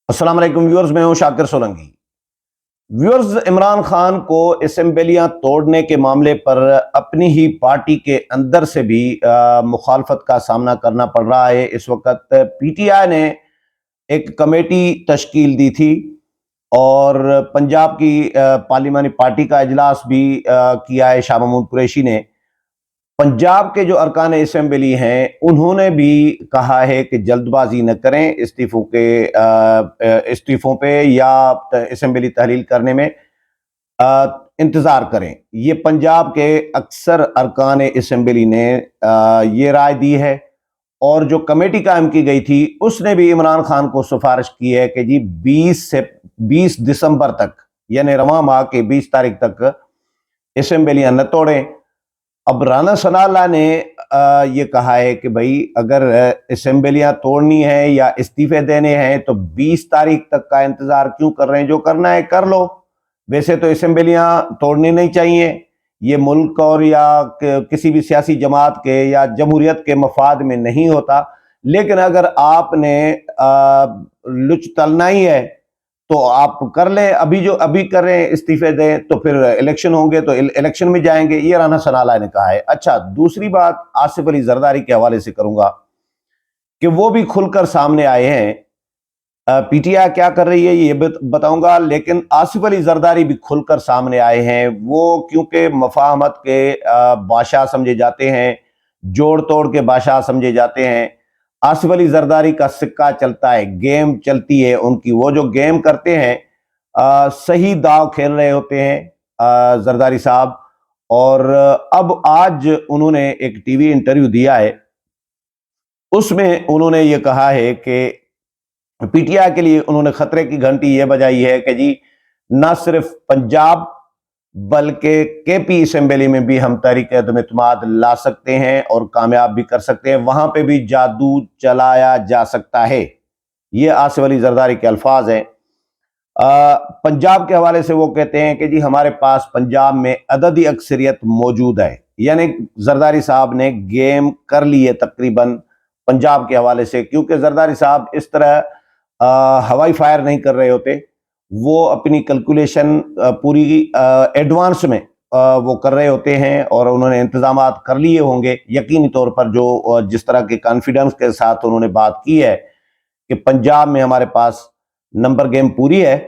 السلام علیکم ویورز، میں ہوں شاکر سولنگی۔ ویورز، عمران خان کو اسمبلیاں توڑنے کے معاملے پر اپنی ہی پارٹی کے اندر سے بھی مخالفت کا سامنا کرنا پڑ رہا ہے۔ اس وقت پی ٹی آئی نے ایک کمیٹی تشکیل دی تھی اور پنجاب کی پارلیمانی پارٹی کا اجلاس بھی کیا ہے شاہ محمود قریشی نے۔ پنجاب کے جو ارکان اسمبلی ہیں انہوں نے بھی کہا ہے کہ جلد بازی نہ کریں استعفوں پہ یا اسمبلی تحلیل کرنے میں انتظار کریں۔ یہ پنجاب کے اکثر ارکان اسمبلی نے یہ رائے دی ہے، اور جو کمیٹی قائم کی گئی تھی اس نے بھی عمران خان کو سفارش کی ہے کہ جی 20 دسمبر تک، یعنی رواں ماہ کے 20 تاریخ تک اسمبلیاں نہ توڑیں۔ اب رانا ثناء اللہ نے یہ کہا ہے کہ بھائی اگر اسمبلیاں توڑنی ہے یا استعفے دینے ہیں تو 20 تاریخ تک کا انتظار کیوں کر رہے ہیں؟ جو کرنا ہے کر لو۔ ویسے تو اسمبلیاں توڑنی نہیں چاہیے، یہ ملک اور یا کسی بھی سیاسی جماعت کے یا جمہوریت کے مفاد میں نہیں ہوتا، لیکن اگر آپ نے لچ تلنا ہی ہے تو آپ کر لیں۔ ابھی کر رہے ہیں استعفے دیں تو پھر الیکشن ہوں گے تو الیکشن میں جائیں گے، یہ رانا ثناء اللہ نے کہا ہے۔ اچھا، دوسری بات آصف علی زرداری کے حوالے سے کروں گا کہ وہ بھی کھل کر سامنے آئے ہیں۔ پی ٹی آئی کیا کر رہی ہے یہ بتاؤں گا، لیکن آصف علی زرداری بھی کھل کر سامنے آئے ہیں۔ وہ کیونکہ مفاہمت کے بادشاہ سمجھے جاتے ہیں، جوڑ توڑ کے بادشاہ سمجھے جاتے ہیں۔ آصف علی زرداری کا سکہ چلتا ہے، گیم چلتی ہے ان کی، وہ جو گیم کرتے ہیں صحیح داؤ کھیل رہے ہوتے ہیں زرداری صاحب۔ اور اب آج انہوں نے ایک ٹی وی انٹرویو دیا ہے، اس میں انہوں نے یہ کہا ہے کہ پی ٹی آئی کے لیے انہوں نے خطرے کی گھنٹی یہ بجائی ہے کہ جی نہ صرف پنجاب بلکہ کے پی اسمبلی میں بھی ہم تحریک عدم اعتماد لا سکتے ہیں اور کامیاب بھی کر سکتے ہیں، وہاں پہ بھی جادو چلایا جا سکتا ہے۔ یہ آصف علی زرداری کے الفاظ ہیں۔ پنجاب کے حوالے سے وہ کہتے ہیں کہ جی ہمارے پاس پنجاب میں عددی اکثریت موجود ہے، یعنی زرداری صاحب نے گیم کر لی ہے تقریباً پنجاب کے حوالے سے، کیونکہ زرداری صاحب اس طرح ہوائی فائر نہیں کر رہے ہوتے، وہ اپنی کیلکولیشن پوری ایڈوانس میں وہ کر رہے ہوتے ہیں، اور انہوں نے انتظامات کر لیے ہوں گے یقینی طور پر، جو جس طرح کے کانفیڈنس کے ساتھ انہوں نے بات کی ہے کہ پنجاب میں ہمارے پاس نمبر گیم پوری ہے،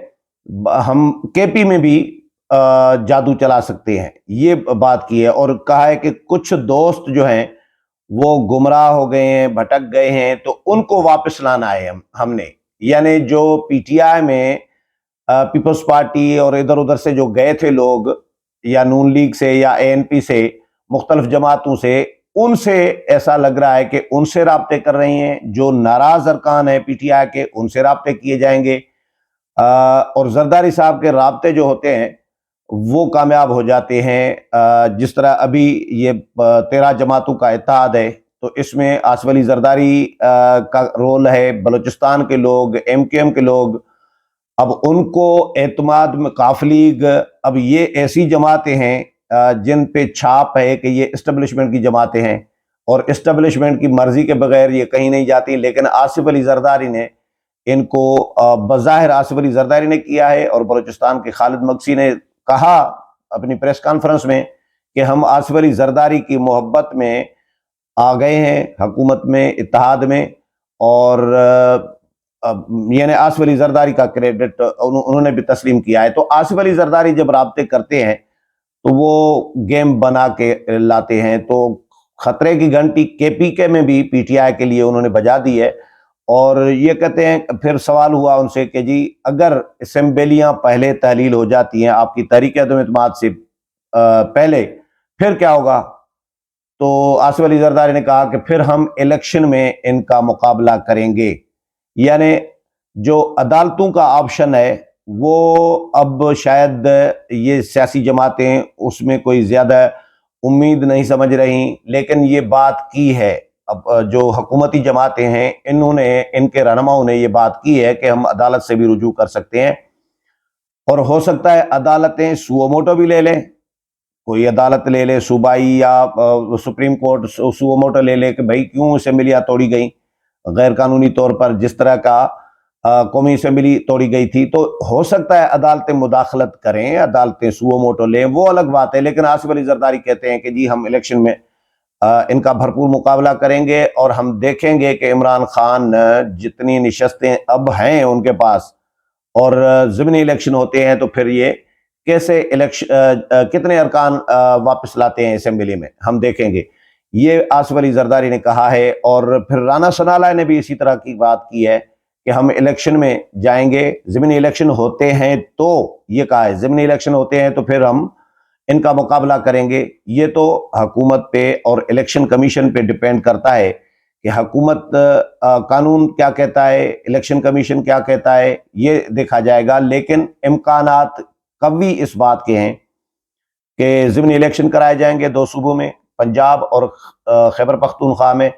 ہم کے پی میں بھی جادو چلا سکتے ہیں، یہ بات کی ہے۔ اور کہا ہے کہ کچھ دوست جو ہیں وہ گمراہ ہو گئے ہیں، بھٹک گئے ہیں، تو ان کو واپس لانا ہے ہم نے، یعنی جو پی ٹی آئی میں پیپلز پارٹی اور ادھر ادھر سے جو گئے تھے لوگ، یا نون لیگ سے یا اے این پی سے، مختلف جماعتوں سے، ان سے ایسا لگ رہا ہے کہ ان سے رابطے کر رہی ہیں، جو ناراض ارکان ہیں پی ٹی آئی کے ان سے رابطے کیے جائیں گے، اور زرداری صاحب کے رابطے جو ہوتے ہیں وہ کامیاب ہو جاتے ہیں۔ جس طرح ابھی یہ 13 جماعتوں کا اتحاد ہے، تو اس میں آصف علی زرداری کا رول ہے، بلوچستان کے لوگ، ایم کیو ایم کے لوگ، اب ان کو اعتماد میں کاف لیگ، اب یہ ایسی جماعتیں ہیں جن پہ چھاپ ہے کہ یہ اسٹیبلشمنٹ کی جماعتیں ہیں، اور اسٹیبلشمنٹ کی مرضی کے بغیر یہ کہیں نہیں جاتی، لیکن آصف علی زرداری نے ان کو بظاہر آصف علی زرداری نے کیا ہے، اور بلوچستان کے خالد مگسی نے کہا اپنی پریس کانفرنس میں کہ ہم آصف علی زرداری کی محبت میں آ گئے ہیں، حکومت میں، اتحاد میں، اور یعنی آصف علی زرداری کا کریڈٹ انہوں نے بھی تسلیم کیا ہے۔ تو آصف علی زرداری جب رابطے کرتے ہیں تو وہ گیم بنا کے لاتے ہیں، تو خطرے کی گھنٹی کے پی کے میں بھی پی ٹی آئی کے لیے انہوں نے بجا دی ہے، اور یہ کہتے ہیں، پھر سوال ہوا ان سے کہ جی اگر اسمبلیاں پہلے تحلیل ہو جاتی ہیں آپ کی تحریک عدم اعتماد سے پہلے، پھر کیا ہوگا؟ تو آصف علی زرداری نے کہا کہ پھر ہم الیکشن میں ان کا مقابلہ کریں گے، یعنی جو عدالتوں کا آپشن ہے وہ اب شاید یہ سیاسی جماعتیں اس میں کوئی زیادہ امید نہیں سمجھ رہی، لیکن یہ بات کی ہے اب جو حکومتی جماعتیں ہیں انہوں نے، ان کے رہنماؤں نے یہ بات کی ہے کہ ہم عدالت سے بھی رجوع کر سکتے ہیں، اور ہو سکتا ہے عدالتیں سو موٹو بھی لے لیں، کوئی عدالت لے لے صوبائی یا سپریم کورٹ سو موٹو لے لے کہ بھائی کیوں اسمبلیاں توڑی گئیں غیر قانونی طور پر، جس طرح کا قومی اسمبلی توڑی گئی تھی، تو ہو سکتا ہے عدالتیں مداخلت کریں، عدالتیں سو موٹو لیں، وہ الگ بات ہے، لیکن آصف علی زرداری کہتے ہیں کہ جی ہم الیکشن میں ان کا بھرپور مقابلہ کریں گے، اور ہم دیکھیں گے کہ عمران خان جتنی نشستیں اب ہیں ان کے پاس، اور ضمنی الیکشن ہوتے ہیں تو پھر یہ کیسے کتنے ارکان واپس لاتے ہیں اسمبلی میں، ہم دیکھیں گے، یہ آصف علی زرداری نے کہا ہے۔ اور پھر رانا ثناءاللہ نے بھی اسی طرح کی بات کی ہے کہ ہم الیکشن میں جائیں گے، ضمنی الیکشن ہوتے ہیں تو، یہ کہا ہے ضمنی الیکشن ہوتے ہیں تو پھر ہم ان کا مقابلہ کریں گے۔ یہ تو حکومت پہ اور الیکشن کمیشن پہ ڈیپینڈ کرتا ہے کہ حکومت قانون کیا کہتا ہے، الیکشن کمیشن کیا کہتا ہے، یہ دیکھا جائے گا، لیکن امکانات قوی اس بات کے ہیں کہ ضمنی الیکشن کرائے جائیں گے 2 صوبوں میں، پنجاب اور خیبر پختونخوا میں۔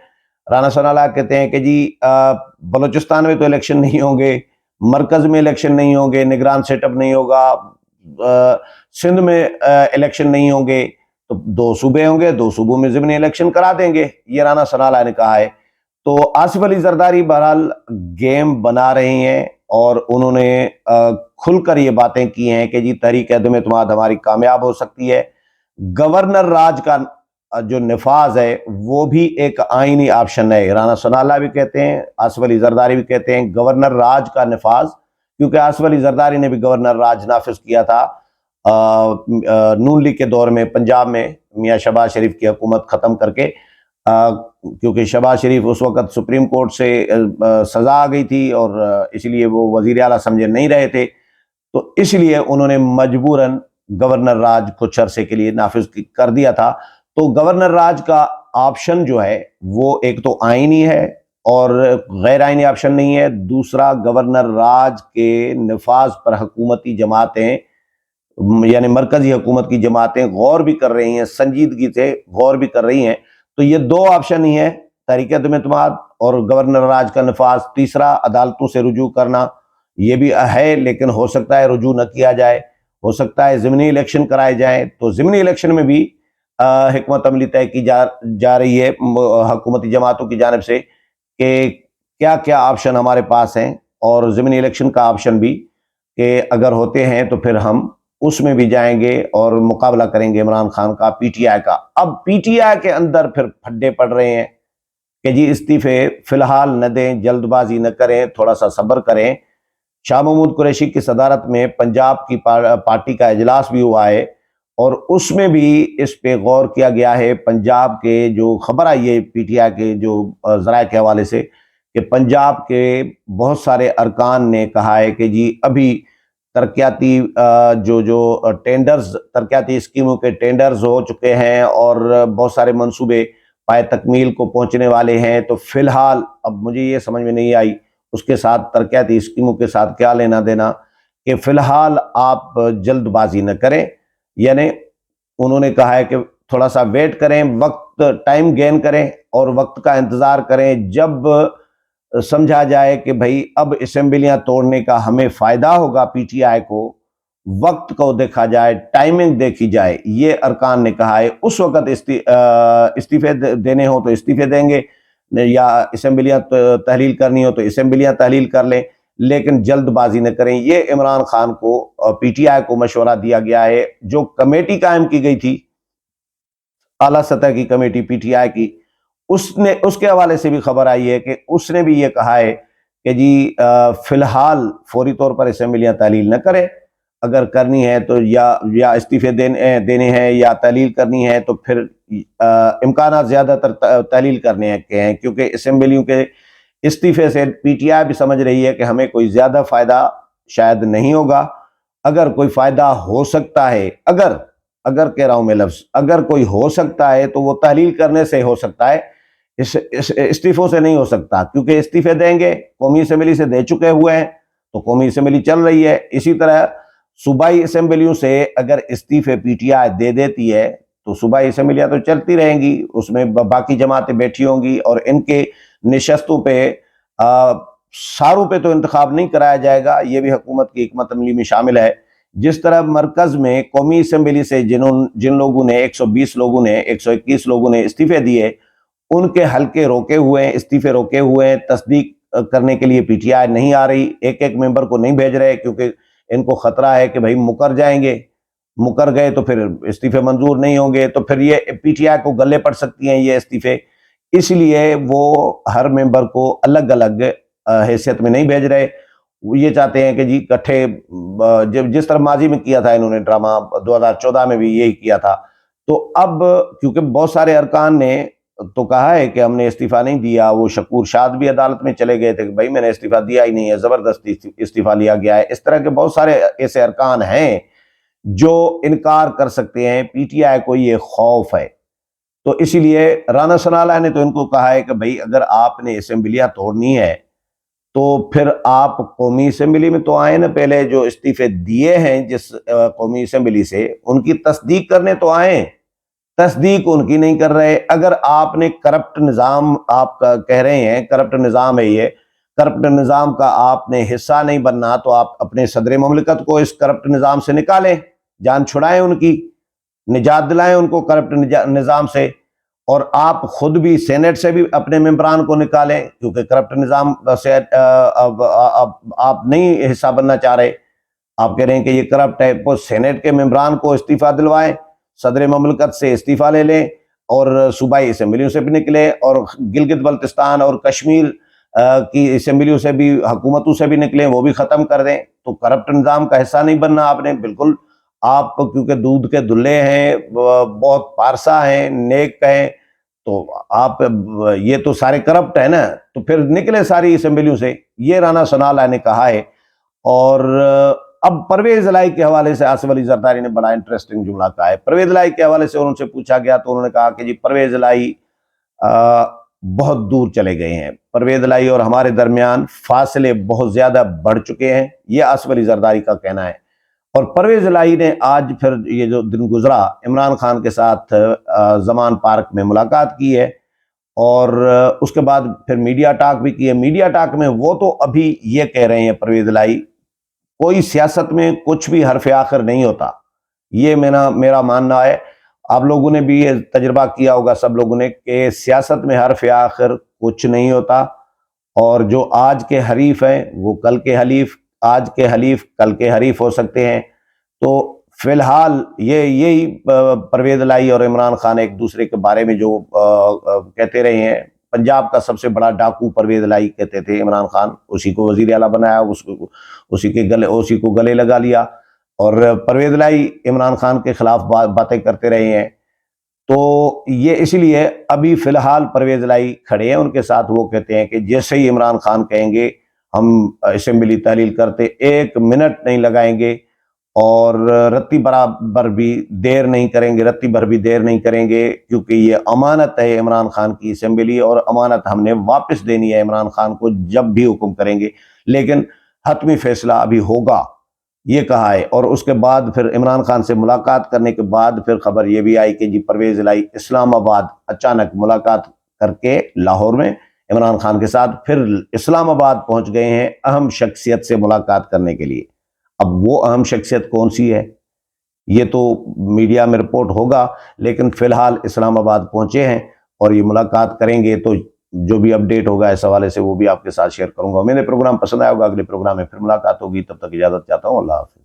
رانا ثناءاللہ کہتے ہیں کہ جی بلوچستان میں تو الیکشن نہیں ہوں گے، مرکز میں الیکشن نہیں ہوں گے، نگران سیٹ اپ نہیں ہوگا، سندھ میں الیکشن نہیں ہوں گے، تو 2 صوبے ہوں گے، 2 صوبوں میں ضمنی الیکشن کرا دیں گے، یہ رانا ثناءاللہ نے کہا ہے۔ تو آصف علی زرداری بہرحال گیم بنا رہے ہیں، اور انہوں نے کھل کر یہ باتیں کی ہیں کہ جی تحریک عدم اعتماد ہماری کامیاب ہو سکتی ہے۔ گورنر راج کا جو نفاذ ہے وہ بھی ایک آئینی آپشن ہے، رانا ثناءاللہ بھی کہتے ہیں، آصف علی زرداری بھی کہتے ہیں گورنر راج کا نفاذ، کیونکہ آصف علی زرداری نے بھی گورنر راج نافذ کیا تھا نون لیگ کے دور میں پنجاب میں، میاں شہباز شریف کی حکومت ختم کر کے، کیونکہ شہباز شریف اس وقت سپریم کورٹ سے سزا آ گئی تھی، اور اس لیے وہ وزیر اعلیٰ سمجھے نہیں رہے تھے، تو اس لیے انہوں نے مجبوراً گورنر راج کچھ عرصے کے لیے نافذ کر دیا تھا۔ تو گورنر راج کا آپشن جو ہے وہ ایک تو آئینی ہے اور غیر آئینی آپشن نہیں ہے، دوسرا گورنر راج کے نفاذ پر حکومتی جماعتیں، یعنی مرکزی حکومت کی جماعتیں غور بھی کر رہی ہیں، سنجیدگی سے غور بھی کر رہی ہیں۔ تو یہ 2 آپشن ہی ہیں، تحریک عدم اعتماد اور گورنر راج کا نفاذ۔ تیسرا عدالتوں سے رجوع کرنا، یہ بھی ہے، لیکن ہو سکتا ہے رجوع نہ کیا جائے، ہو سکتا ہے ضمنی الیکشن کرائے جائیں۔ تو ضمنی الیکشن میں بھی حکمت عملی طے کی جا رہی ہے حکومتی جماعتوں کی جانب سے کہ کیا کیا آپشن ہمارے پاس ہیں، اور ضمنی الیکشن کا آپشن بھی کہ اگر ہوتے ہیں تو پھر ہم اس میں بھی جائیں گے اور مقابلہ کریں گے عمران خان کا، پی ٹی آئی کا۔ اب پی ٹی آئی کے اندر پھر پھڈے پڑ رہے ہیں کہ جی استعفے فی الحال نہ دیں، جلد بازی نہ کریں، تھوڑا سا صبر کریں۔ شاہ محمود قریشی کی صدارت میں پنجاب کی پارٹی کا اجلاس بھی ہوا ہے، اور اس میں بھی اس پہ غور کیا گیا ہے۔ پنجاب کے جو خبر آئی ہے پی ٹی آئی کے جو ذرائع کے حوالے سے، کہ پنجاب کے بہت سارے ارکان نے کہا ہے کہ جی ابھی ترقیاتی جو ٹینڈرز، ترقیاتی اسکیموں کے ٹینڈرز ہو چکے ہیں، اور بہت سارے منصوبے پائے تکمیل کو پہنچنے والے ہیں، تو فی الحال اب مجھے یہ سمجھ میں نہیں آئی اس کے ساتھ ترقیاتی اسکیموں کے ساتھ کیا لینا دینا، کہ فی الحال آپ جلد بازی نہ کریں، یعنی انہوں نے کہا ہے کہ تھوڑا سا ویٹ کریں، وقت ٹائم گین کریں اور وقت کا انتظار کریں، جب سمجھا جائے کہ بھئی اب اسمبلیاں توڑنے کا ہمیں فائدہ ہوگا پی ٹی آئی کو، وقت کو دیکھا جائے، ٹائمنگ دیکھی جائے، یہ ارکان نے کہا ہے۔ اس وقت استعفے دینے ہو تو استعفے دیں گے، یا اسمبلیاں تحلیل کرنی ہو تو اسمبلیاں تحلیل کر لیں، لیکن جلد بازی نہ کریں۔ یہ عمران خان کو، پی ٹی آئی کو مشورہ دیا گیا ہے۔ جو کمیٹی قائم کی گئی تھی، اعلیٰ سطح کی کمیٹی پی ٹی آئی کی، اس کے حوالے سے بھی خبر آئی ہے کہ اس نے بھی یہ کہا ہے کہ جی فی الحال فوری طور پر اسمبلیاں تحلیل نہ کریں، اگر کرنی ہے تو یا استعفے دینے ہیں یا تحلیل کرنی ہے، تو پھر امکانات زیادہ تر تحلیل کرنے کے ہیں، کیونکہ اسمبلیوں کے استعفے سے پی ٹی آئی بھی سمجھ رہی ہے کہ ہمیں کوئی زیادہ فائدہ شاید نہیں ہوگا۔ اگر کوئی فائدہ ہو سکتا ہے، اگر کہہ رہا ہوں میں لفظ، اگر کوئی ہو سکتا ہے تو وہ تحلیل کرنے سے ہو سکتا ہے، استعفوں سے نہیں ہو سکتا، کیونکہ استعفے دیں گے، قومی اسمبلی سے دے چکے ہوئے ہیں، تو قومی اسمبلی چل رہی ہے۔ اسی طرح صوبائی اسمبلیوں سے اگر استعفے پی ٹی آئی دے دیتی ہے تو صوبائی اسمبلیاں تو چلتی رہیں گی، اس میں باقی جماعتیں بیٹھی ہوں گی، اور ان کے نشستوں پہ ساروں پہ تو انتخاب نہیں کرایا جائے گا، یہ بھی حکومت کی حکمت عملی میں شامل ہے۔ جس طرح مرکز میں قومی اسمبلی سے جن لوگوں نے 120 لوگوں نے 121 لوگوں نے استعفے دیے، ان کے حلقے روکے ہوئے ہیں، استعفے روکے ہوئے ہیں، تصدیق کرنے کے لیے پی ٹی آئی نہیں آ رہی، ایک ایک ممبر کو نہیں بھیج رہے، کیونکہ ان کو خطرہ ہے کہ بھائی مکر جائیں گے، مکر گئے تو پھر استعفے منظور نہیں ہوں گے، تو پھر یہ پی ٹی آئی کو گلے پڑ سکتی ہیں یہ استعفے، اس لیے وہ ہر ممبر کو الگ الگ حیثیت میں نہیں بھیج رہے۔ وہ یہ چاہتے ہیں کہ جی کٹھے، جس طرح ماضی میں کیا تھا انہوں نے ڈرامہ، 2014 میں بھی یہی کیا تھا، تو اب کیونکہ بہت سارے ارکان نے تو کہا ہے کہ ہم نے استعفیٰ نہیں دیا، وہ شکور شاد بھی عدالت میں چلے گئے تھے کہ بھائی میں نے استعفیٰ دیا ہی نہیں ہے، زبردستی استعفیٰ لیا گیا ہے۔ اس طرح کے بہت سارے ایسے ارکان ہیں جو انکار کر سکتے ہیں، پی ٹی آئی کو یہ خوف ہے۔ تو اسی لیے رانا ثناء اللہ نے تو ان کو کہا ہے کہ بھائی اگر آپ نے اسمبلیاں توڑنی ہے تو پھر آپ قومی اسمبلی میں تو آئیں نا، پہلے جو استعفے دیے ہیں جس قومی اسمبلی سے ان کی تصدیق کرنے تو آئیں، تصدیق ان کی نہیں کر رہے۔ اگر آپ نے کرپٹ نظام، آپ کا کہہ رہے ہیں کرپٹ نظام ہے، یہ کرپٹ نظام کا آپ نے حصہ نہیں بننا، تو آپ اپنے صدر مملکت کو اس کرپٹ نظام سے نکالیں، جان چھڑائیں، ان کی نجات دلائیں ان کو کرپٹ نظام سے، اور آپ خود بھی سینٹ سے بھی اپنے ممبران کو نکالیں، کیونکہ کرپٹ نظام سے آپ نہیں حصہ بننا چاہ رہے، آپ کہہ رہے ہیں کہ یہ کرپٹ ہے، وہ سینٹ کے ممبران کو استعفیٰ دلوائیں، صدر مملکت سے استعفیٰ لے لیں، اور صوبائی اسمبلیوں سے بھی نکلیں، اور گلگت بلتستان اور کشمیر کی اسمبلیوں سے بھی، حکومتوں سے بھی نکلیں، وہ بھی ختم کر دیں۔ تو کرپٹ نظام کا حصہ نہیں بننا آپ نے بالکل، آپ کیونکہ دودھ کے دلے ہیں، بہت پارسا ہیں، نیک ہیں، تو آپ یہ تو سارے کرپٹ ہیں نا، تو پھر نکلے ساری اسمبلیوں سے، یہ رانا ثناء اللہ نے کہا ہے۔ اور اب پرویز الہی کے حوالے سے آصف علی زرداری نے بڑا انٹرسٹنگ جملہ کہا ہے۔ پرویز الہی کے حوالے سے انہوں سے پوچھا گیا تو انہوں نے کہا کہ جی پرویز الہی بہت دور چلے گئے ہیں، پرویز الہی اور ہمارے درمیان فاصلے بہت زیادہ بڑھ چکے ہیں، یہ آصف علی زرداری کا کہنا ہے۔ اور پرویز الہی نے آج پھر یہ جو دن گزرا، عمران خان کے ساتھ زمان پارک میں ملاقات کی ہے، اور اس کے بعد پھر میڈیا ٹاک بھی کی ہے۔ میڈیا ٹاک میں وہ تو ابھی یہ کہہ رہے ہیں پرویز الہی، کوئی سیاست میں کچھ بھی حرف آخر نہیں ہوتا، یہ میرا ماننا ہے۔ آپ لوگوں نے بھی یہ تجربہ کیا ہوگا، سب لوگوں نے، کہ سیاست میں حرف آخر کچھ نہیں ہوتا، اور جو آج کے حریف ہیں وہ کل کے حلیف، آج کے حلیف کل کے حریف ہو سکتے ہیں۔ تو فی الحال یہی پرویز الہی اور عمران خان ایک دوسرے کے بارے میں جو کہتے رہے ہیں، پنجاب کا سب سے بڑا ڈاکو پرویز الہی کہتے تھے عمران خان، اسی کو وزیر اعلیٰ بنایا، اسی کو گلے لگا لیا، اور پرویز الہی عمران خان کے خلاف باتیں کرتے رہے ہیں۔ تو یہ اسی لیے ابھی فی الحال پرویز الہی کھڑے ہیں ان کے ساتھ، وہ کہتے ہیں کہ جیسے ہی عمران خان کہیں گے ہم اسمبلی تحلیل کرتے، 1 منٹ نہیں لگائیں گے، اور رتی برابر بھی دیر نہیں کریں گے، رتی بھر بھی دیر نہیں کریں گے، کیونکہ یہ امانت ہے عمران خان کی اسمبلی، اور امانت ہم نے واپس دینی ہے عمران خان کو جب بھی حکم کریں گے، لیکن حتمی فیصلہ ابھی ہوگا، یہ کہا ہے۔ اور اس کے بعد پھر عمران خان سے ملاقات کرنے کے بعد پھر خبر یہ بھی آئی کہ جی پرویز الہی اسلام آباد اچانک ملاقات کر کے لاہور میں عمران خان کے ساتھ پھر اسلام آباد پہنچ گئے ہیں اہم شخصیت سے ملاقات کرنے کے لیے۔ اب وہ اہم شخصیت کون سی ہے یہ تو میڈیا میں رپورٹ ہوگا، لیکن فی الحال اسلام آباد پہنچے ہیں اور یہ ملاقات کریں گے، تو جو بھی اپڈیٹ ہوگا اس حوالے سے وہ بھی آپ کے ساتھ شیئر کروں گا۔ میرے پروگرام پسند آیا ہوگا، اگلے پروگرام میں پھر ملاقات ہوگی، تب تک اجازت چاہتا ہوں، اللہ حافظ۔